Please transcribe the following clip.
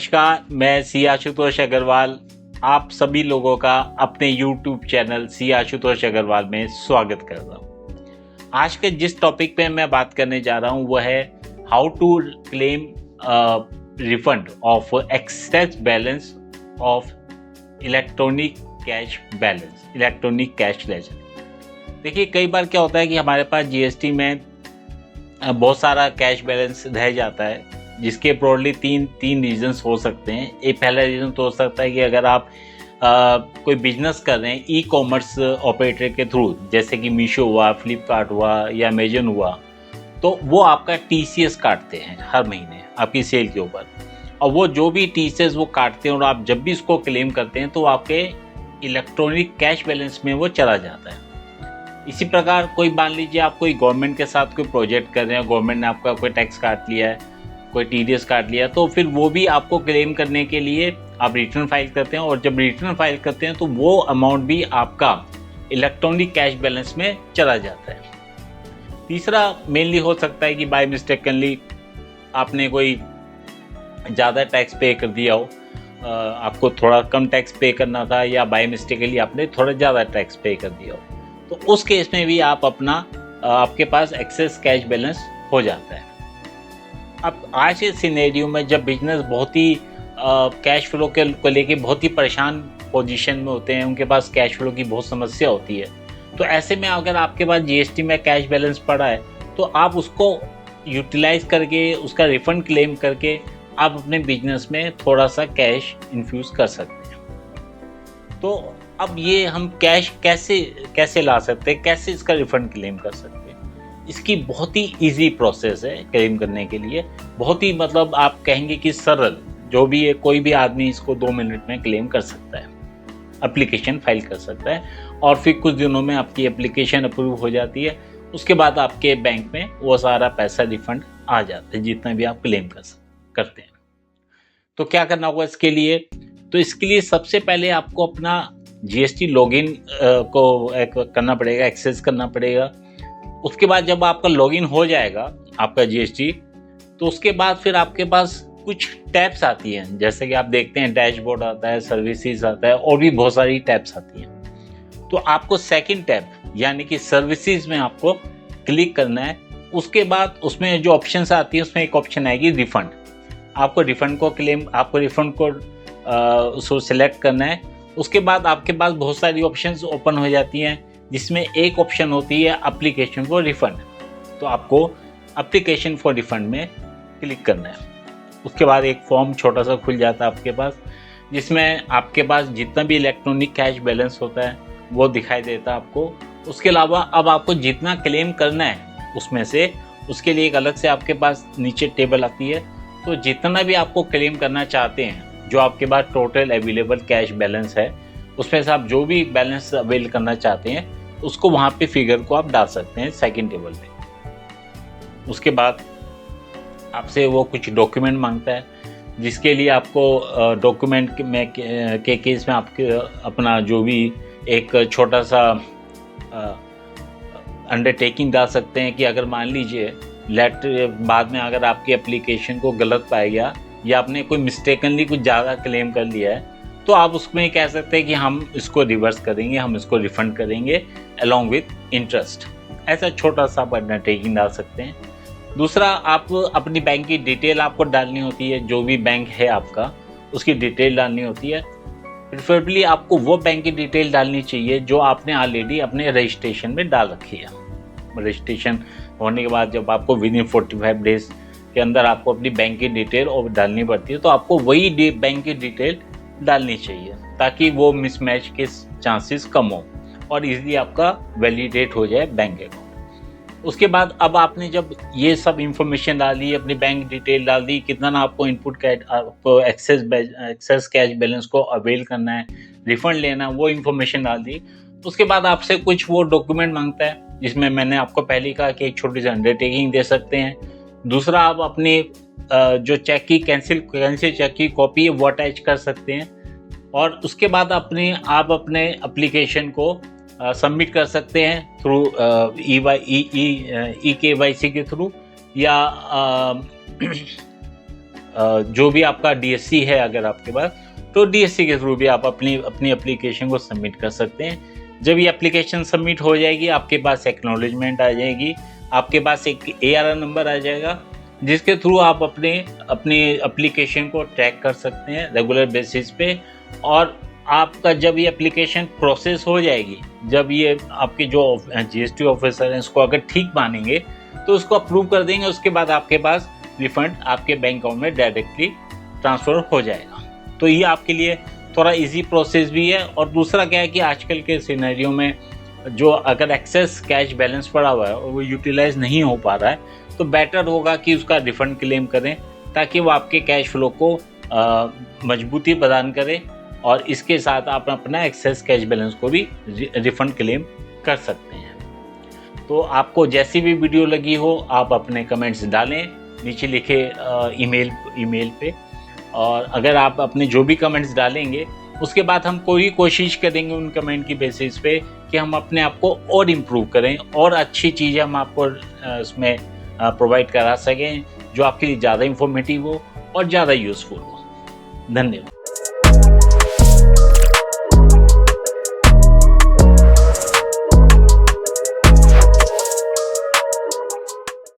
नमस्कार, मैं सी आशुतोष अग्रवाल आप सभी लोगों का अपने YouTube channel C Ashutosh Agarwal में स्वागत करता हूँ। आज के जिस टॉपिक पे मैं बात करने जा रहा हूँ वो है how to claim refund of excess balance of electronic cash ledger. देखिए, कई बार क्या होता है कि हमारे पास जीएसटी में बहुत सारा कैश बैलेंस रह जाता है, जिसके ब्रॉडली तीन रीजंस हो सकते हैं। एक पहला रीज़न तो हो सकता है कि अगर आप कोई बिजनेस कर रहे हैं ई कॉमर्स ऑपरेटर के थ्रू, जैसे कि मीशो हुआ, फ्लिपकार्ट हुआ या अमेजन हुआ, तो वो आपका टीसीएस काटते हैं हर महीने आपकी सेल के ऊपर। और वो जो भी टीसीएस वो काटते हैं और आप जब भी इसको क्लेम करते हैं तो आपके इलेक्ट्रॉनिक कैश बैलेंस में वो चला जाता है। इसी प्रकार कोई मान लीजिए आप कोई गवर्नमेंट के साथ कोई प्रोजेक्ट कर रहे हैं, गवर्नमेंट ने आपका कोई टैक्स काट लिया है, कोई टीडीएस काट लिया, तो फिर वो भी आपको क्लेम करने के लिए आप रिटर्न फाइल करते हैं। और जब रिटर्न फाइल करते हैं तो वो अमाउंट भी आपका इलेक्ट्रॉनिक कैश बैलेंस में चला जाता है। तीसरा मेनली हो सकता है कि बाय मिस्टेकनली आपने कोई ज़्यादा टैक्स पे कर दिया हो, आपको थोड़ा कम टैक्स पे करना था, या बाय मिस्टेकली आपने थोड़ा ज़्यादा टैक्स पे कर दिया हो, तो उस केस में भी आपके पास एक्सेस कैश बैलेंस हो जाता है। अब आज के सिनेरियो में जब बिजनेस बहुत ही कैश फ्लो को लेके बहुत ही परेशान पोजीशन में होते हैं, उनके पास कैश फ्लो की बहुत समस्या होती है, तो ऐसे में अगर आपके पास जीएसटी में कैश बैलेंस पड़ा है तो आप उसको यूटिलाइज करके उसका रिफंड क्लेम करके आप अपने बिजनेस में थोड़ा सा कैश इन्फ्यूज कर सकते हैं। तो अब ये हम कैश कैसे ला सकते हैं, कैसे इसका रिफंड क्लेम कर सकते हैं? इसकी बहुत ही इजी प्रोसेस है क्लेम करने के लिए, बहुत ही मतलब आप कहेंगे कि सरल, जो भी है कोई भी आदमी इसको 2 मिनट में क्लेम कर सकता है, एप्लीकेशन फाइल कर सकता है और फिर कुछ दिनों में आपकी एप्लीकेशन अप्रूव हो जाती है। उसके बाद आपके बैंक में वो सारा पैसा रिफंड आ जाता है जितना भी आप क्लेम करते हैं। तो क्या करना होगा इसके लिए? तो इसके लिए सबसे पहले आपको अपना जीएसटी लॉगिन को करना पड़ेगा, एक्सेस करना पड़ेगा। उसके बाद जब आपका लॉगिन हो जाएगा आपका जीएसटी, तो उसके बाद फिर आपके पास कुछ टैब्स आती हैं, जैसे कि आप देखते हैं डैशबोर्ड आता है, सर्विसेज आता है और भी बहुत सारी टैब्स आती हैं। तो आपको सेकंड टैब यानी कि सर्विसेज में आपको क्लिक करना है। उसके बाद उसमें जो ऑप्शंस आती है उसमें एक ऑप्शन आएगी रिफंड। आपको रिफंड को उसको सिलेक्ट करना है। उसके बाद आपके पास बहुत सारी ऑप्शंस ओपन हो जाती हैं, जिसमें एक ऑप्शन होती है एप्लीकेशन फॉर रिफंड। तो आपको एप्लीकेशन फॉर रिफंड में क्लिक करना है। उसके बाद एक फॉर्म छोटा सा खुल जाता है आपके पास, जिसमें आपके पास जितना भी इलेक्ट्रॉनिक कैश बैलेंस होता है वो दिखाई देता है आपको। उसके अलावा अब आपको जितना क्लेम करना है उसमें से, उसके लिए एक अलग से आपके पास नीचे टेबल आती है। तो जितना भी आपको क्लेम करना चाहते हैं, जो आपके पास टोटल अवेलेबल कैश बैलेंस है, उसमें से आप जो भी बैलेंस अवेल करना चाहते हैं उसको वहाँ पे फिगर को आप डाल सकते हैं सेकंड टेबल पे। उसके बाद आपसे वो कुछ डॉक्यूमेंट मांगता है, जिसके लिए आपको डॉक्यूमेंट में के केस में आपके अपना जो भी एक छोटा सा अंडरटेकिंग डाल सकते हैं कि अगर मान लीजिए बाद में अगर आपकी एप्लीकेशन को गलत पाया गया या आपने कोई मिस्टेकनली कुछ ज़्यादा क्लेम कर लिया है, तो आप उसमें कह सकते हैं कि हम इसको रिवर्स करेंगे, हम इसको रिफंड करेंगे अलॉन्ग विथ इंटरेस्ट। ऐसा छोटा सा आप अंडरटेकिंग डाल सकते हैं। दूसरा, आप अपनी बैंक की डिटेल आपको डालनी होती है, जो भी बैंक है आपका उसकी डिटेल डालनी होती है। प्रेफरेबली आपको वो बैंक की डिटेल डालनी चाहिए जो आपने ऑलरेडी अपने रजिस्ट्रेशन में डाल रखी है। रजिस्ट्रेशन होने के बाद जब आपको विद इन 45 डेज के अंदर आपको अपनी बैंक की डिटेल और डालनी पड़ती है, तो आपको वही बैंक की डिटेल डालनी चाहिए ताकि वो मिसमैच के चांसेस कम हो और इजीली आपका वैलिडेट हो जाए बैंक अकाउंट। उसके बाद अब आपने जब ये सब इंफॉर्मेशन डाली, अपनी बैंक डिटेल डाल दी, कितना ना आपको इनपुट आपको एक्सेस कैश बैलेंस को अवेल करना है, रिफंड लेना, वो इंफॉर्मेशन डाल दी। उसके बाद आपसे कुछ वो डॉक्यूमेंट मांगता है, जिसमें मैंने आपको पहले ही कहा कि एक छोटी सी अंडरटेकिंग दे सकते हैं। दूसरा, आप अपनी जो चेक की कैंसिल चेक की कॉपी है वो अटैच कर सकते हैं। और उसके बाद आप अपने एप्लीकेशन को सबमिट कर सकते हैं थ्रू ई KYC के थ्रू, या जो भी आपका DSC है अगर आपके पास, तो DSC के थ्रू भी आप अपनी एप्लीकेशन को सबमिट कर सकते हैं। जब ये एप्लीकेशन सबमिट हो जाएगी, आपके पास एक्नॉलेजमेंट आ जाएगी, आपके पास एक ARR नंबर आ जाएगा, जिसके थ्रू आप अपनी एप्लीकेशन को ट्रैक कर सकते हैं रेगुलर बेसिस पे। और आपका जब ये एप्लीकेशन प्रोसेस हो जाएगी, जब ये आपके जो GST ऑफिसर हैं इसको अगर ठीक मानेंगे तो उसको अप्रूव कर देंगे, उसके बाद आपके पास रिफंड आपके बैंक अकाउंट में डायरेक्टली ट्रांसफ़र हो जाएगा। तो ये आपके लिए थोड़ा इजी प्रोसेस भी है। और दूसरा क्या है कि आजकल के सिनेरियो में जो अगर एक्सेस कैश बैलेंस पड़ा हुआ है और वो यूटिलाइज नहीं हो पा रहा है, तो बेटर होगा कि उसका रिफ़ंड क्लेम करें, ताकि वो आपके कैश फ्लो को मजबूती प्रदान करे, और इसके साथ आप अपना एक्सेस कैश बैलेंस को भी रिफ़ंड क्लेम कर सकते हैं। तो आपको जैसी भी वीडियो लगी हो, आप अपने कमेंट्स डालें नीचे लिखे ईमेल पे। और अगर आप अपने जो भी कमेंट्स डालेंगे, उसके बाद हम कोई कोशिश करेंगे उन कमेंट की बेसिस पे कि हम अपने आप को और इम्प्रूव करें और अच्छी चीज़ें हम आपको इसमें प्रोवाइड करा सकें, जो आपके लिए ज़्यादा इंफॉर्मेटिव हो और ज़्यादा यूज़फुल हो। धन्यवाद।